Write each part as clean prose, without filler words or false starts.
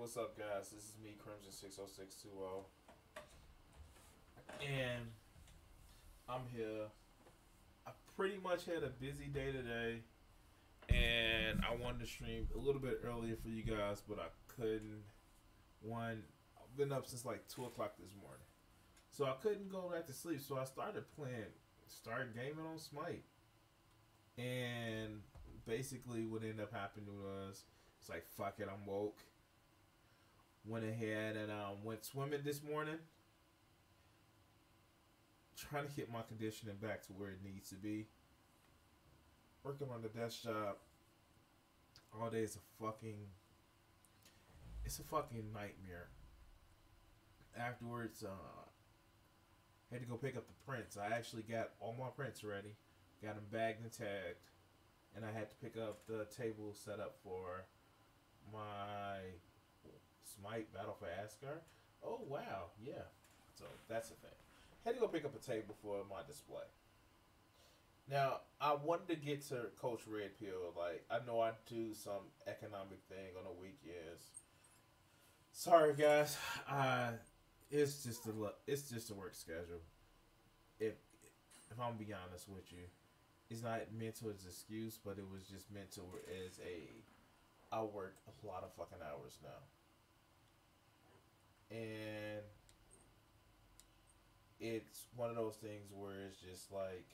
what's up, guys? This is me, Crimson60620, and I'm here. I pretty much had a busy day today, and I wanted to stream a little bit earlier for you guys, but I couldn't. One, I've been up since like 2 o'clock this morning, so I couldn't go back to sleep. So I started gaming on Smite, and basically what ended up happening was it's like fuck it, I'm woke. Went ahead and went swimming this morning, trying to get my conditioning back to where it needs to be. Working on the desk job all day is a fucking nightmare. Afterwards, had to go pick up the prints. I actually got all my prints ready, got them bagged and tagged, and I had to pick up the table set up for my Smite Battle for Asgard. Oh wow, yeah. So that's the thing. Had to go pick up a table for my display. Now I wanted to get to Coach Red Pill. Like I know I do some economic thing on the weekends. Sorry guys, it's just a work schedule. If I'm gonna be honest with you, it's not meant to as an excuse, but it was just meant to as I work a lot of fucking hours now, and it's one of those things where it's just like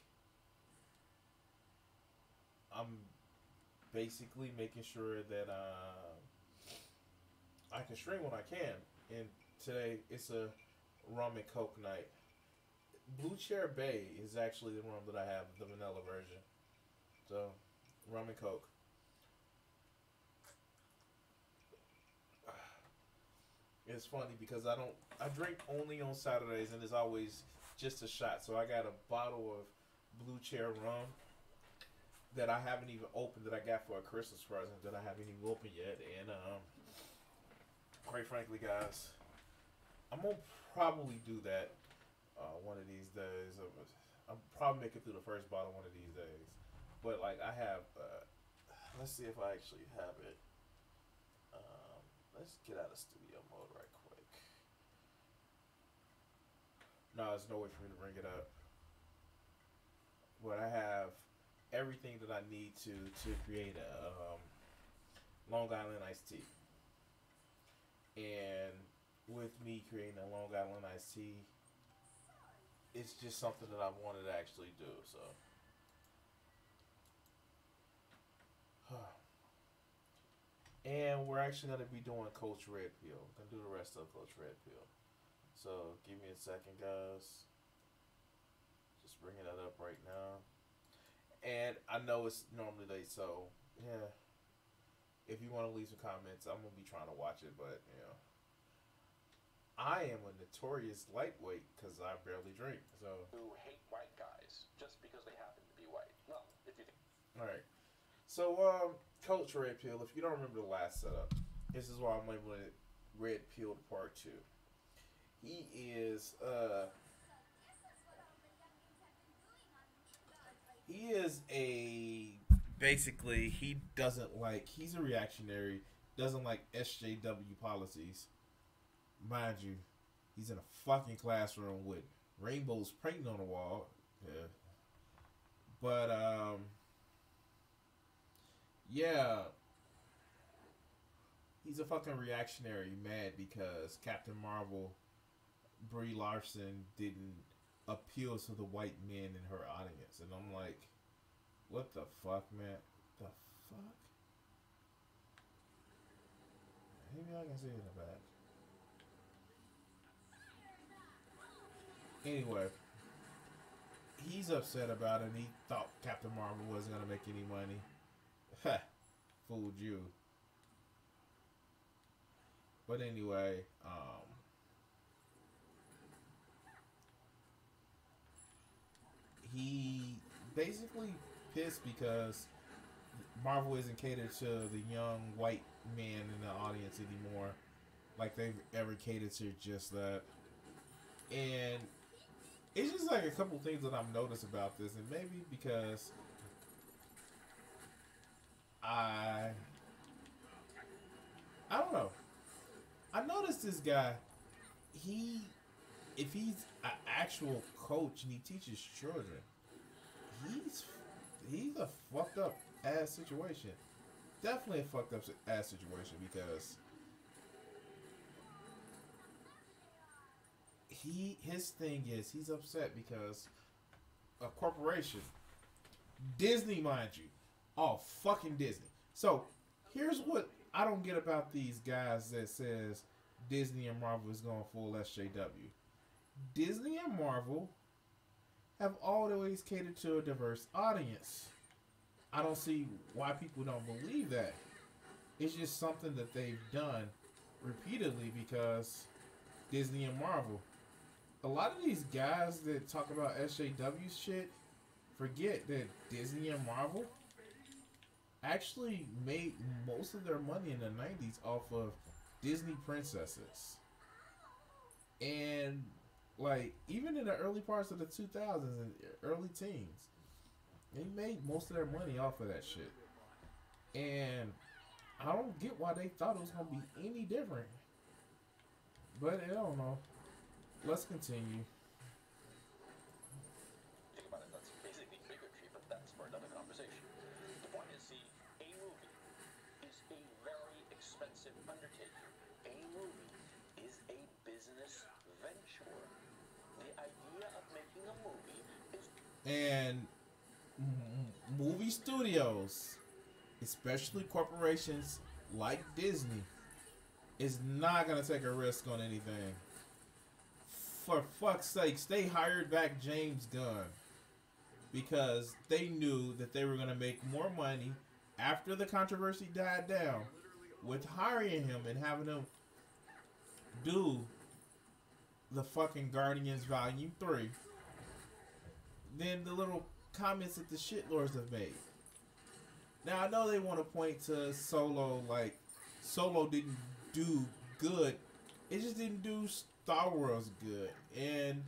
I'm basically making sure that I can stream when I can. And today it's a rum and coke night. Blue Chair Bay is actually the rum that I have, the vanilla version. So rum and coke. It's funny because I drink only on Saturdays, and it's always just a shot. So I got a bottle of Blue Chair rum that I haven't even opened, that I got for a Christmas present, that I haven't even opened yet. And quite frankly, guys, I'm gonna probably do that one of these days. I'll probably make it through the first bottle one of these days. But like I have, let's see if I actually have it. Let's get out of studio mode right quick. No, there's no way for me to bring it up. But I have everything that I need to create a Long Island iced tea. And with me creating a Long Island iced tea, it's just something that I wanted to actually do. So, and we're actually gonna be doing Coach Red Pill. Gonna do the rest of Coach Red Pill. So give me a second, guys. Just bringing that up right now. And I know it's normally late, so yeah. If you want to leave some comments, I'm gonna be trying to watch it, but you know, I am a notorious lightweight because I barely drink. So who hate white guys just because they happen to be white. Well, if you think. all right. So Coach Red Pill. If you don't remember the last setup, this is why I'm labeling it Red Pill Part 2. He is he is a basically he doesn't like he's a reactionary, doesn't like SJW policies. Mind you, he's in a fucking classroom with rainbows painted on the wall. Yeah. But yeah, he's a fucking reactionary mad because Captain Marvel Brie Larson didn't appeal to the white men in her audience, and I'm like, what the fuck, man? The fuck? Maybe I can see it in the back. Anyway, he's upset about it. And he thought Captain Marvel wasn't gonna make any money. Ha! Fooled you. But anyway, he basically pissed because Marvel isn't catered to the young white man in the audience anymore, like they've ever catered to just that. And it's just like a couple things that I've noticed about this, and maybe because I don't know. I noticed this guy. He, if he's an actual coach and he teaches children, he's a fucked up ass situation. Definitely a fucked up ass situation because his thing is he's upset because a corporation, Disney, mind you, oh fucking Disney. So here's what I don't get about these guys that says Disney and Marvel is going full SJW. Disney and Marvel have always catered to a diverse audience. I don't see why people don't believe that. It's just something that they've done repeatedly because Disney and Marvel. A lot of these guys that talk about SJW shit forget that Disney and Marvel actually made most of their money in the 90s off of Disney princesses. And like even in the early parts of the 2000s and early teens, they made most of their money off of that shit. And I don't get why they thought it was going to be any different. But I don't know. Let's continue. Think about it, that's basically bigotry, but that's for another conversation. The point is, see, a movie is a very expensive undertaking. A movie is a business venture. The idea of making a movie is... And movie studios, especially corporations like Disney, is not going to take a risk on anything. For fuck's sakes, they hired back James Gunn because they knew that they were going to make more money after the controversy died down with hiring him and having him do the fucking Guardians Volume 3 than the little comments that the shitlords have made. Now, I know they want to point to Solo, like, Solo didn't do good. It just didn't do Star Wars good. And,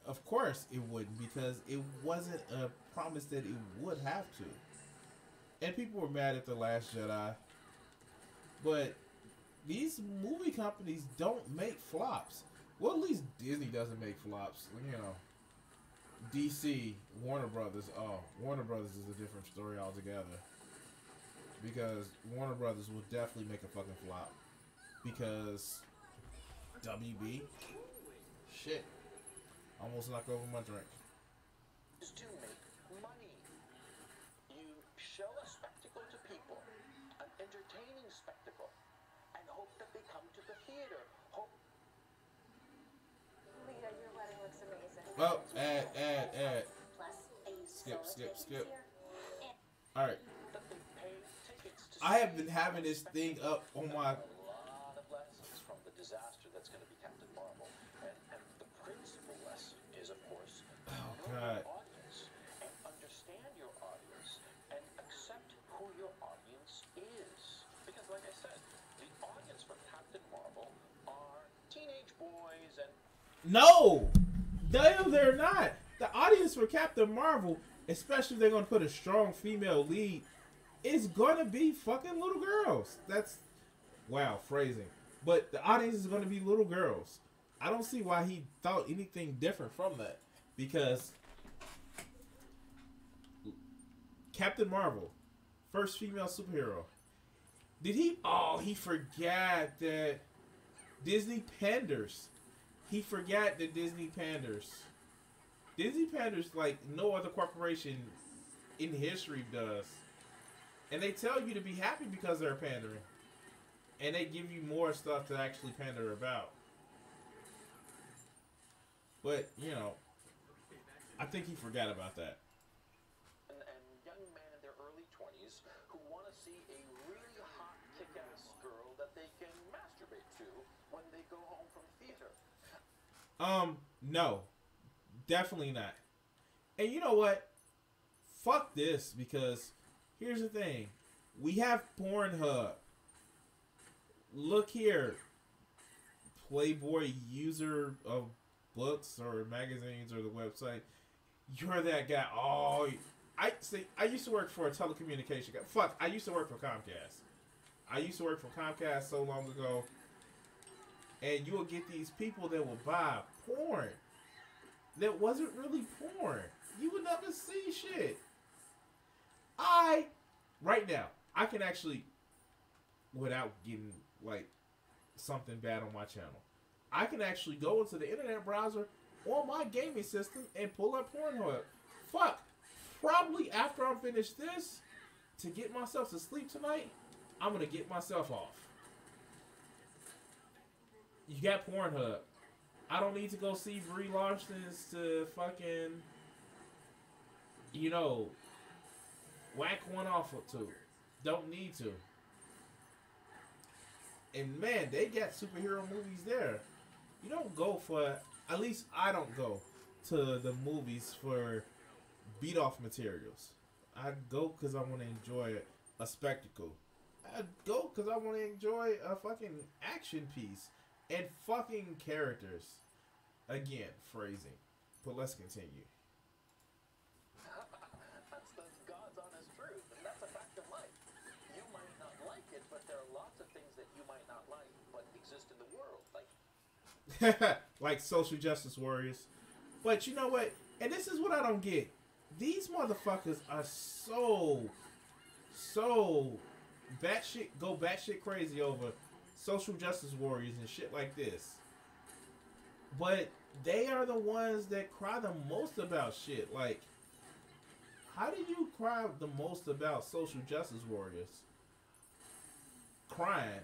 of course, it wouldn't because it wasn't a promise that it would have to. And people were mad at The Last Jedi. But these movie companies don't make flops. Well, at least Disney doesn't make flops. You know, DC, Warner Brothers. Oh, Warner Brothers is a different story altogether. Because Warner Brothers will definitely make a fucking flop. Because WB, shit, almost knocked over my drink. Is to make money. You show a spectacle to people, an entertaining spectacle, and hope that they come to the theater. Hope. Lita, your wedding looks amazing. Oh, ad. Skip. Alright. That they pay tickets to I have been having this thing up on my... a lot of lessons from the disaster that's going to be Captain Marvel. And the principal lesson is, of course, know God. your audience and understand your audience and accept who your audience is. Because, like I said, the audience for Captain Marvel are teenage boys and... No, they're not. The audience for Captain Marvel, especially if they're going to put a strong female lead, is going to be fucking little girls. That's, wow, phrasing. But the audience is going to be little girls. I don't see why he thought anything different from that. Because Captain Marvel, first female superhero. Did he? Oh, he forgot that Disney panders. He forgot that Disney panders. Disney panders like no other corporation in history does. And they tell you to be happy because they're pandering. And they give you more stuff to actually pander about. But, you know, I think he forgot about that. And young men in their early 20s who want to see a really hot, kick-ass girl that they can masturbate to when they go home from theater. No. Definitely not. And you know what? Fuck this, because here's the thing. We have Pornhub. Look here. Playboy user of books or magazines or the website. You're that guy. Oh, I used to work for a telecommunication guy. Fuck, I used to work for Comcast. I used to work for Comcast so long ago. And you will get these people that will buy porn that wasn't really porn. You would never see shit. Right now, I can actually, without getting like something bad on my channel, I can actually go into the internet browser on my gaming system and pull up Pornhub. Fuck. Probably after I'm finished this, to get myself to sleep tonight, I'm gonna get myself off. You got Pornhub. I don't need to go see Brie Larson's to fucking, whack one off or two. Don't need to. And man, they got superhero movies there. You don't go for, at least I don't go to the movies for beat off materials. I go because I want to enjoy a spectacle. I go because I want to enjoy a fucking action piece and fucking characters. Again, phrasing. But let's continue. That's God's honest truth, and that's a fact of life. You might not like it, but there are lots of things that you might not like, but exist in the world. Like social justice warriors. But you know what? And this is what I don't get. These motherfuckers are so batshit crazy over social justice warriors and shit like this. But they are the ones that cry the most about shit. Like, how do you cry the most about social justice warriors? Crying,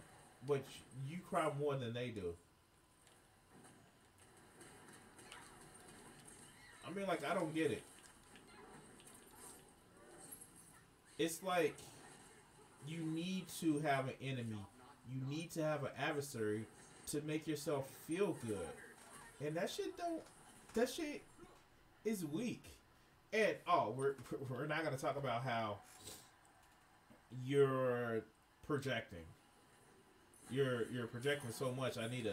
but you cry more than they do. I mean, like, I don't get it. It's like you need to have an enemy. You need to have an adversary to make yourself feel good. And that shit is weak. And we're not gonna talk about how you're projecting. You're projecting so much. I need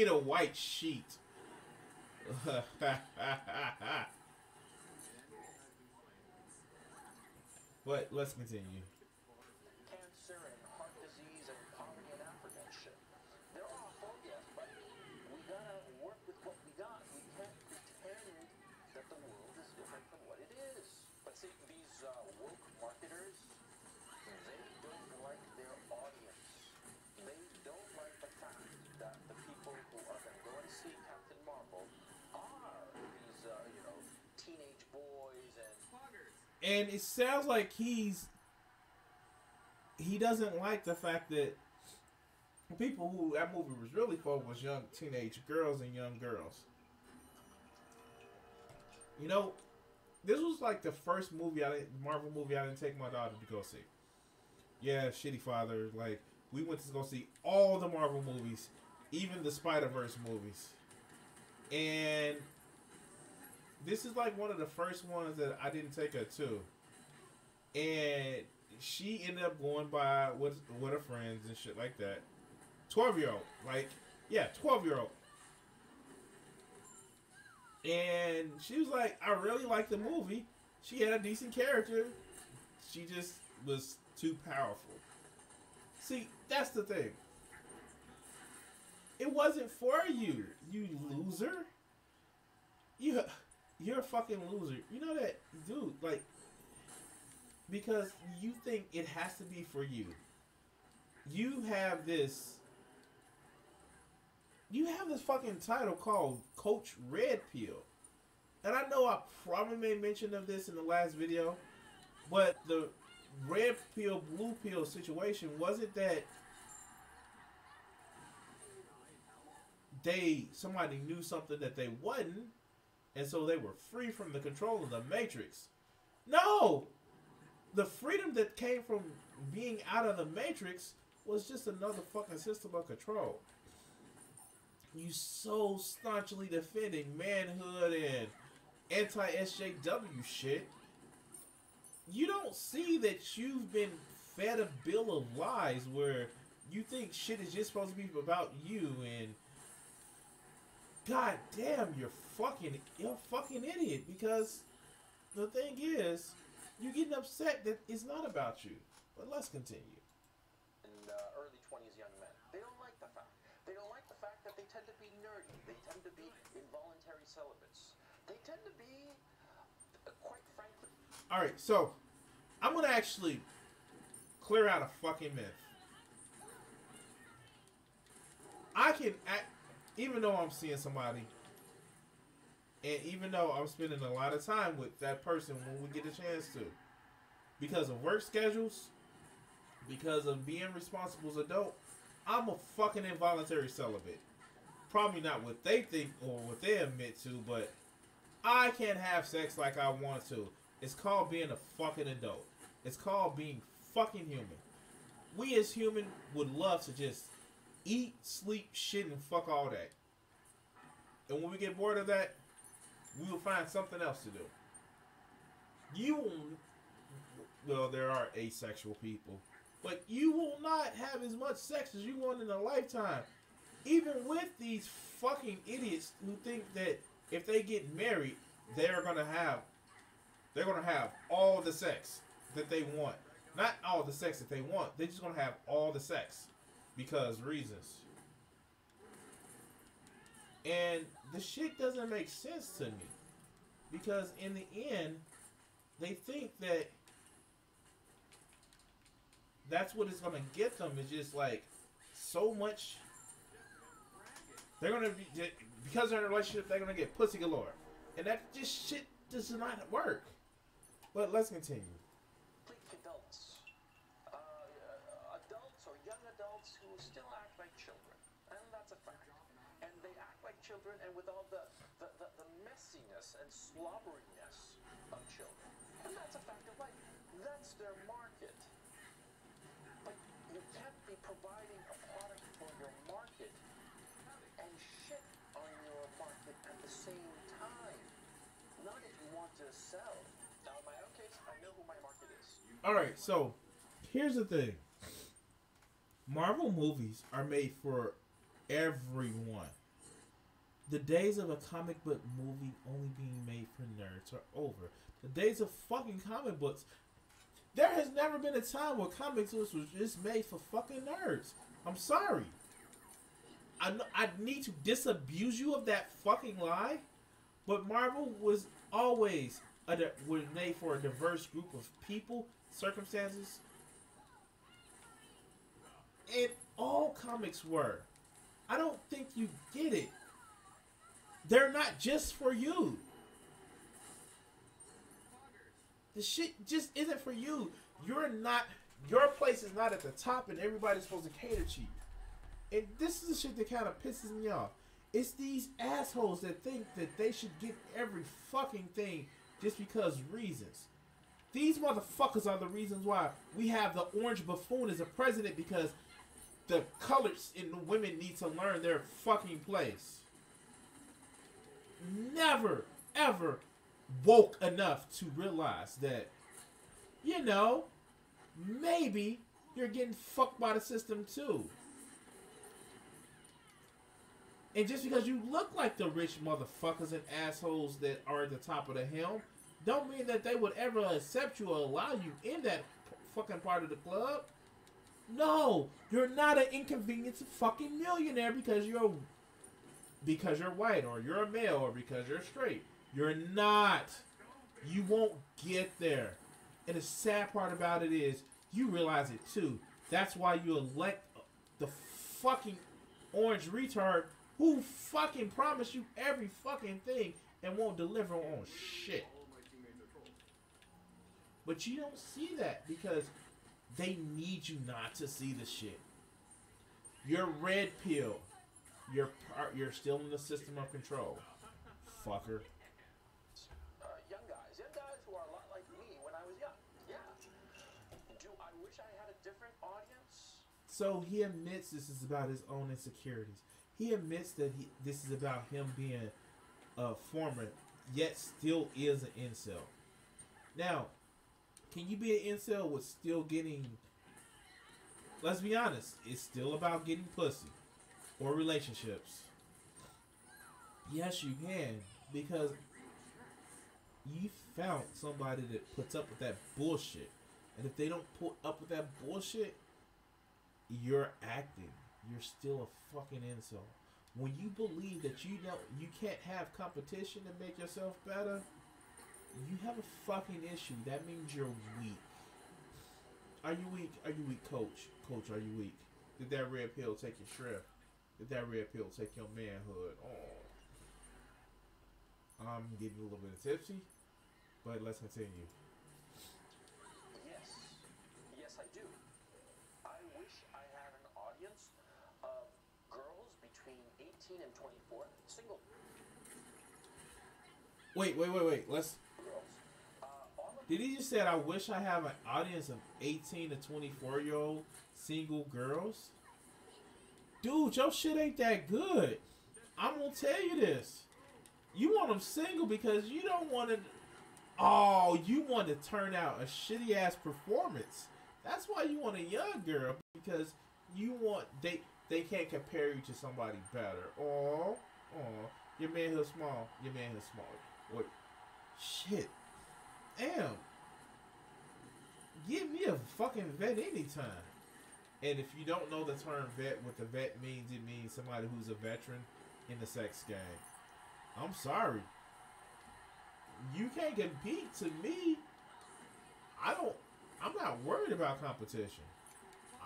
a white sheet. But let's continue. Cancer and heart disease and poverty in Africa and shit. They're awful, yes, but we gotta work with what we got. We can't pretend that the world is different from what it is. But see, these woke marketers, they don't like their audience. They don't like the fact that the people who are going to go and see Captain Marvel are these, teenage boys and... And it sounds like he doesn't like the fact that people who that movie was really for was young teenage girls and young girls. This was like the first Marvel movie I didn't take my daughter to go see. Yeah, shitty father. Like, we went to go see all the Marvel movies, even the Spider-Verse movies. And this is like one of the first ones that I didn't take her to. And she ended up going by with her friends and shit like that. 12-year-old. 12-year-old. And she was like, I really liked the movie. She had a decent character. She just was too powerful. See, that's the thing. It wasn't for you, you loser. You're a fucking loser. You know that, dude, like, because you think it has to be for you. You have this fucking title called Coach Red Pill. And I know I probably made mention of this in the last video, but the red pill, blue pill situation wasn't that somebody knew something that they wasn't, and so they were free from the control of the Matrix. No! The freedom that came from being out of the Matrix was just another fucking system of control. You so staunchly defending manhood and anti-SJW shit. You don't see that you've been fed a bill of lies where you think shit is just supposed to be about you, and god damn, you're a fucking idiot, because the thing is, you're getting upset that it's not about you. But let's continue. And early 20s young men, they don't like the fact tend to be nerdy. They tend to be involuntary celibates. They tend to be, quite frankly. All right, so I'm gonna actually clear out a fucking myth. I can act, even though I'm seeing somebody, and even though I'm spending a lot of time with that person when we get a chance to, because of work schedules, because of being responsible as an adult, I'm a fucking involuntary celibate. Probably not what they think or what they admit to, but I can't have sex like I want to. It's called being a fucking adult. It's called being fucking human. We as human would love to just eat, sleep, shit, and fuck all that. And when we get bored of that, we will find something else to do. You will, well, there are asexual people, but you will not have as much sex as you want in a lifetime. Even with these fucking idiots who think that if they get married, they're gonna have all the sex that they want. Not all the sex that they want. They're just gonna have all the sex because reasons. And the shit doesn't make sense to me because in the end, they think that that's what it's gonna get them. Is just like so much. They're gonna be, because they're in a relationship, they're gonna get pussy galore, and that just shit does not work. But let's continue. Adults. Adults or young adults who still act like children. And that's a fact. And they act like children and with all the messiness and slobberiness of children. And that's a fact of life. That's their market. But you can't be providing a product for your market and shit on your market at the same time. Not if you want to sell. Now, in my own case, I know who my market is. Alright, so here's the thing. Marvel movies are made for everyone. The days of a comic book movie only being made for nerds are over. The days of fucking comic books. There has never been a time where comics was just made for fucking nerds. I'm sorry. I need to disabuse you of that fucking lie, but Marvel was always was made for a diverse group of people, circumstances, and all comics were. I don't think you get it. They're not just for you. The shit just isn't for you. You're not. Your place is not at the top, and everybody's supposed to cater to you. And this is the shit that kind of pisses me off. It's these assholes that think that they should get every fucking thing just because reasons. These motherfuckers are the reasons why we have the orange buffoon as a president, because the colors in the women need to learn their fucking place. Never, ever woke enough to realize that, you know, maybe you're getting fucked by the system too. And just because you look like the rich motherfuckers and assholes that are at the top of the helm, don't mean that they would ever accept you or allow you in that fucking part of the club. No, you're not an inconvenienced fucking millionaire because you're white, or you're a male, or because you're straight. You're not. You won't get there. And the sad part about it is, you realize it too. That's why you elect the fucking orange retard who fucking promised you every fucking thing and won't deliver on shit. But you don't see that because they need you not to see the shit. You're red pill. You're still in the system of control, fucker. Young guys who are a lot like me when I was young. Yeah. Do I wish I had a different audience? So he admits this is about his own insecurities. He admits that this is about him being a former, yet still is an incel. Now, can you be an incel with still getting... Let's be honest, it's still about getting pussy or relationships. Yes, you can, because you found somebody that puts up with that bullshit. And if they don't put up with that bullshit, you're acting. You're still a fucking incel. when you believe that you can't have competition to make yourself better, you have a fucking issue. That means you're weak. Are you weak? Are you weak, coach? Coach, are you weak? Did that red pill take your shrift? Did that red pill take your manhood? Oh. I'm getting a little bit tipsy, but let's continue. Yes. Yes, I do. I wish I had an audience of girls between 18 and 24, single Wait. Let's. girls. All of Did he just said, I wish I have an audience of 18 to 24-year-old single girls? Dude, your shit ain't that good. I'm going to tell you this. You want them single because you don't want to... Oh, you want to turn out a shitty-ass performance. That's why you want a young girl. Because you want... They can't compare you to somebody better. Oh. Your manhood small. Wait. Shit. Damn. Give me a fucking vet anytime. And if you don't know the term vet, what the vet means, it means somebody who's a veteran in the sex game. I'm sorry. You can't compete to me. I'm not worried about competition.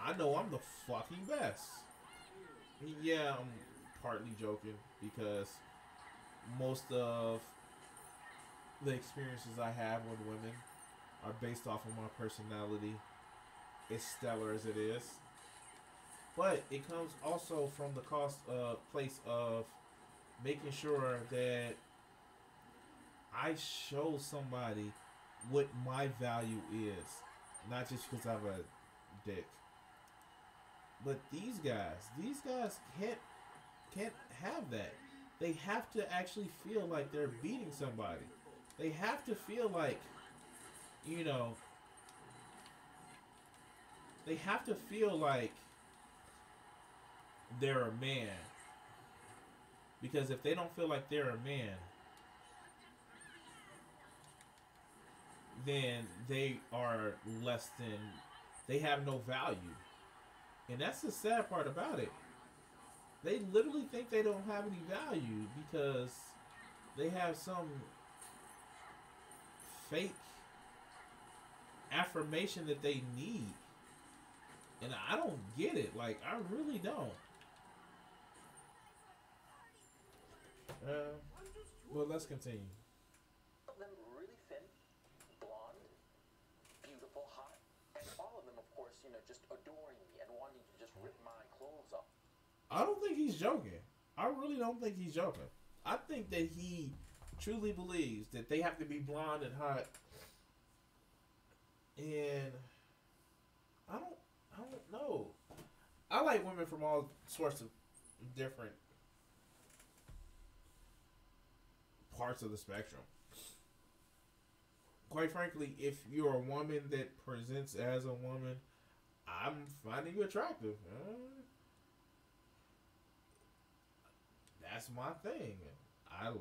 I know I'm the fucking best. Yeah, I'm partly joking because most of the experiences I have with women are based off of my personality, as stellar as it is. But it comes also from the place of making sure that I show somebody what my value is, not just because I'm a dick. But these guys can't have that. They have to actually feel like they're beating somebody. They have to feel like, they have to feel like they're a man. Because if they don't feel like they're a man, then they are less than, they have no value. And that's the sad part about it. They literally think they don't have any value because they have some fake affirmation that they need. And I don't get it. Like, I really don't. Well, let's continue. of them really thin, blonde, beautiful, hot, and all of them, of course, just adoring me and wanting to just rip my clothes off. I don't think he's joking. I really don't think he's joking. I think that he truly believes that they have to be blonde and hot. And I don't know. I like women from all sorts of different parts of the spectrum. Quite frankly, if you're a woman that presents as a woman, I'm finding you attractive. That's my thing. I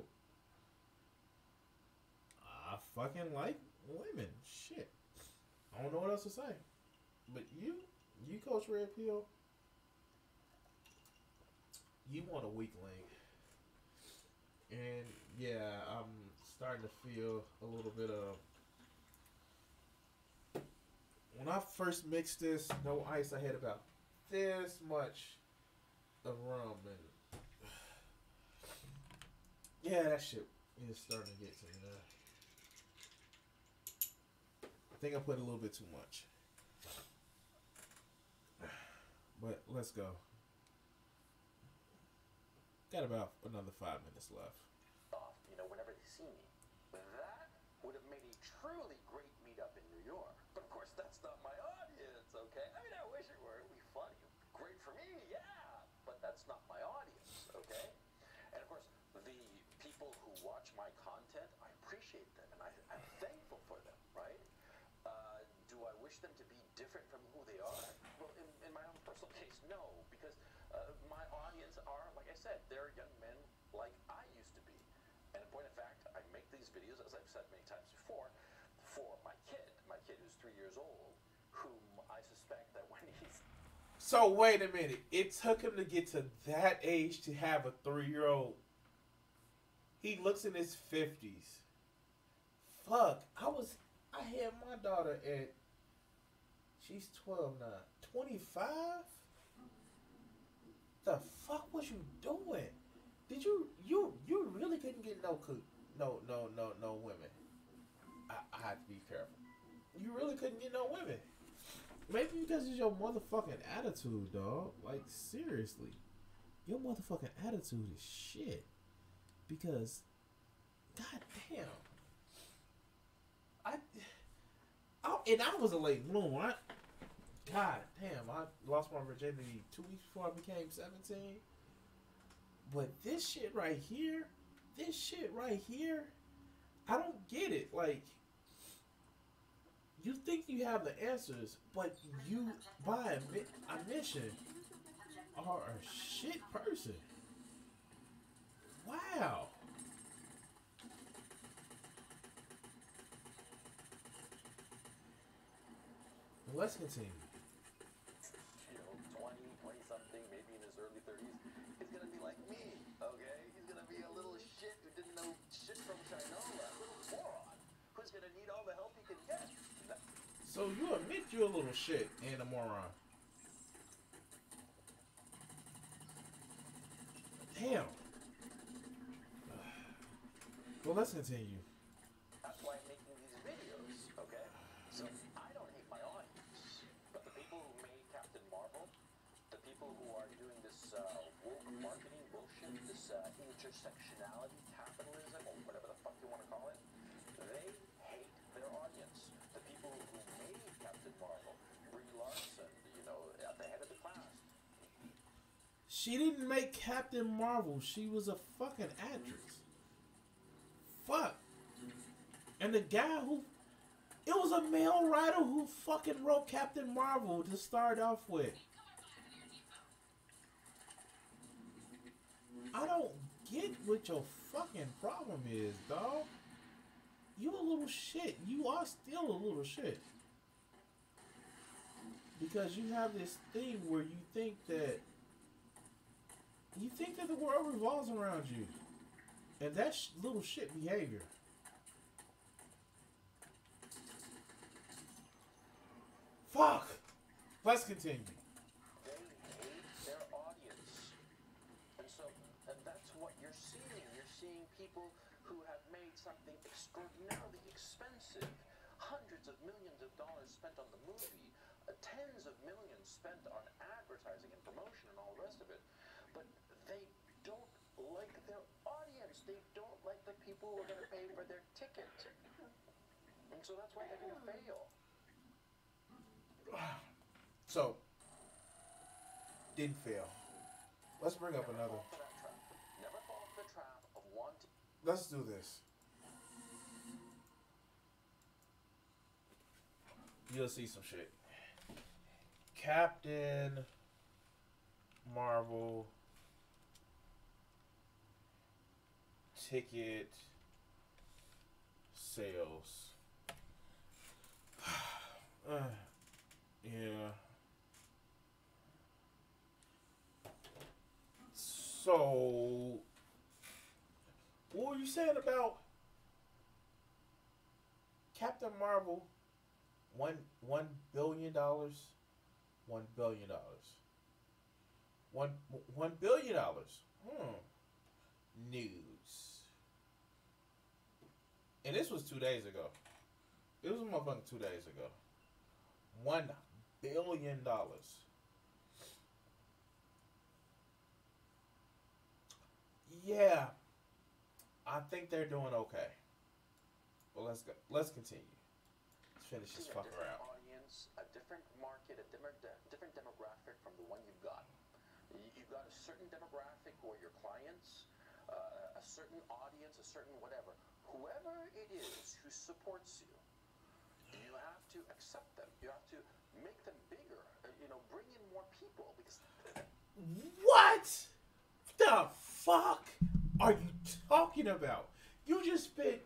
fucking like women. Shit. I don't know what else to say. But you Coach Red Pill, you want a weak link. And yeah, I'm starting to feel a little bit of... When I first mixed this, no ice, I had about this much of rum. And yeah, that shit is starting to get to me now. I think I put a little bit too much. But let's go. Got about another 5 minutes left. Whenever they see me. That would have made a truly great meetup in New York. But of course, that's not my audience, okay? I mean, I wish it were. It would be funny. Great for me, yeah. But that's not my audience, okay? And of course, the people who watch my content, I appreciate them, and I'm thankful for them, right? Do I wish them to be different from who they are? Well, in my own personal case, no, because my audience are, like I said, they're young men like I used to be. And in point of fact, I make these videos, as I've said many times before, for my kid who's 3 years old, whom I suspect that when he's... So wait a minute. It took him to get to that age to have a 3-year-old. He looks in his 50s. Fuck. I had my daughter at, she's 12 now. 25? The fuck was you doing? Did you really couldn't get no women? I had to be careful. You really couldn't get no women. Maybe because it's your motherfucking attitude, dog. Like, seriously. Your motherfucking attitude is shit. Because, goddamn. I was a late bloomer. God damn, I lost my virginity 2 weeks before I became 17. But this shit right here, I don't get it. Like, you think you have the answers, but you, by admission, are a shit person. Wow. Let's continue. 20 something, maybe in his early 30s, he's gonna be like me, okay? He's gonna be a little shit who didn't know shit from Shinola, a little moron who's gonna need all the help he can get. So you admit you're a little shit and a moron. Damn. Well, let's continue. That's why I'm making these videos, okay? So I don't hate my audience, but the people who made Captain Marvel, the people who are doing this woke marketing bullshit, this intersectionality capitalism, or whatever the fuck you want to call it, they hate their audience. The people who made Captain Marvel, Brie Larson, at the head of the class. She didn't make Captain Marvel. She was a fucking actress. Fuck. And the guy who... It was a male writer who fucking wrote Captain Marvel to start off with. I don't get what your fucking problem is, dog. You a little shit. You are still a little shit. Because you have this thing where you think that the world revolves around you. And that's little shit behavior. Fuck! Let's continue. They hate their audience. And that's what you're seeing. You're seeing people who have made something extraordinarily expensive. Hundreds of millions of dollars spent on the movie. Tens of millions spent on advertising and promotion and all the rest of it. But they don't like their audience. They don't like the people who are going to pay for their ticket. And so that's why they're going to fail. So, didn't fail. Let's bring up another. Never fall for the trap of wanting. Let's do this. You'll see some shit. Captain Marvel ticket sales. Yeah. So, what were you saying about Captain Marvel? $1 billion. $1 billion. $1 billion. News. And this was 2 days ago. It was a motherfucking 2 days ago. $1 billion. Yeah, I think they're doing okay. Well, let's go. Let's continue. Let's finish this fucker out. Audience, a different market, a different demographic from the one you've got. You've got a certain demographic who are your clients, a certain audience, a certain whatever. Whoever it is who supports you, you have to accept them. You have to make them bigger. Bring in more people because. What the fuck are you talking about? You just spent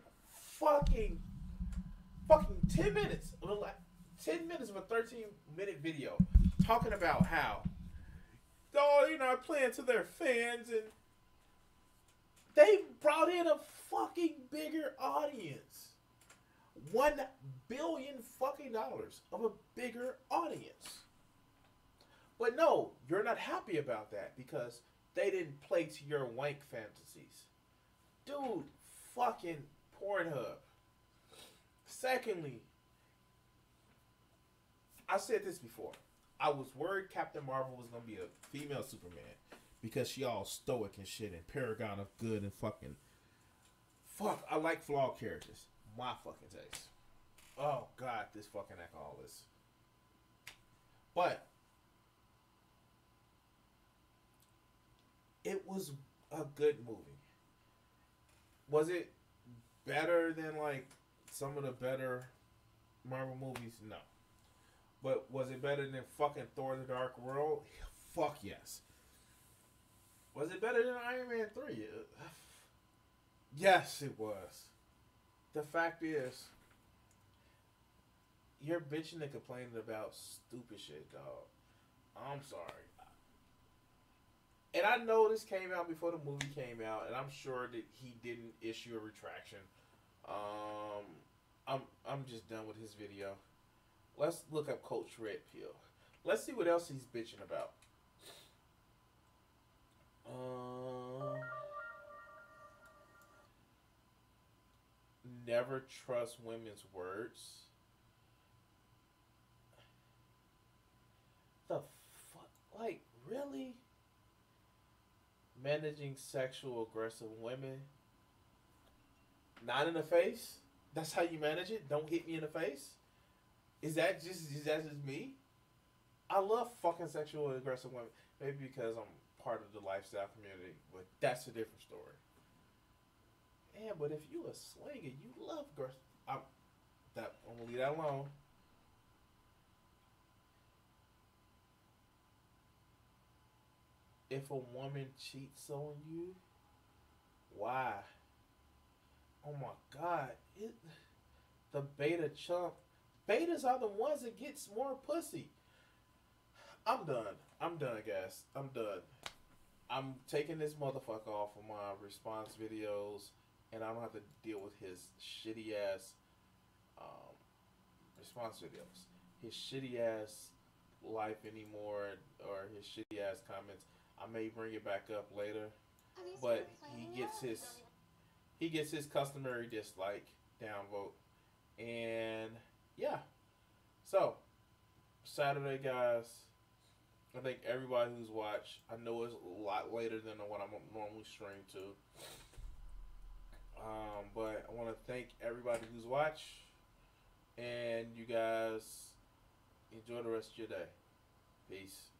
fucking 10 minutes, 10 minutes of a 13-minute video talking about how Oh, they're not playing to their fans, and they brought in a fucking bigger audience. $1 billion fucking dollars of a bigger audience. But no, you're not happy about that because they didn't play to your wank fantasies. Dude, fucking Pornhub. Secondly, I said this before. I was worried Captain Marvel was gonna be a female Superman because she all stoic and shit and paragon of good and fucking fuck. I like flawed characters. My fucking taste. Oh god, this fucking alcoholist. But it was a good movie. Was it better than like some of the better Marvel movies? No. But was it better than fucking Thor the Dark World? Fuck yes. Was it better than Iron Man 3? Yes, it was. The fact is, you're bitching and complaining about stupid shit, dog. I'm sorry. And I know this came out before the movie came out, and I'm sure that he didn't issue a retraction. I'm just done with his video. Let's look up Coach Red Pill. Let's see what else he's bitching about. Never trust women's words. The fuck? Like, really? Managing sexual aggressive women? Not in the face? That's how you manage it? Don't hit me in the face? Is that just me? I love fucking sexually aggressive women. Maybe because I'm part of the lifestyle community, but that's a different story. Yeah, but if you a swinger, you love girls. I'm gonna leave that alone. If a woman cheats on you, why? Oh my god, the beta chump. Betas are the ones that gets more pussy. I'm done, guys. I'm done. I'm taking this motherfucker off of my response videos, and I don't have to deal with his shitty ass response videos, his shitty ass life anymore, or his shitty ass comments. I may bring it back up later, but he gets his customary dislike downvote, and yeah. So Saturday, guys. I think everybody who's watched, I know it's a lot later than what I'm normally stream to. But I want to thank everybody who's watched, and you guys enjoy the rest of your day. Peace.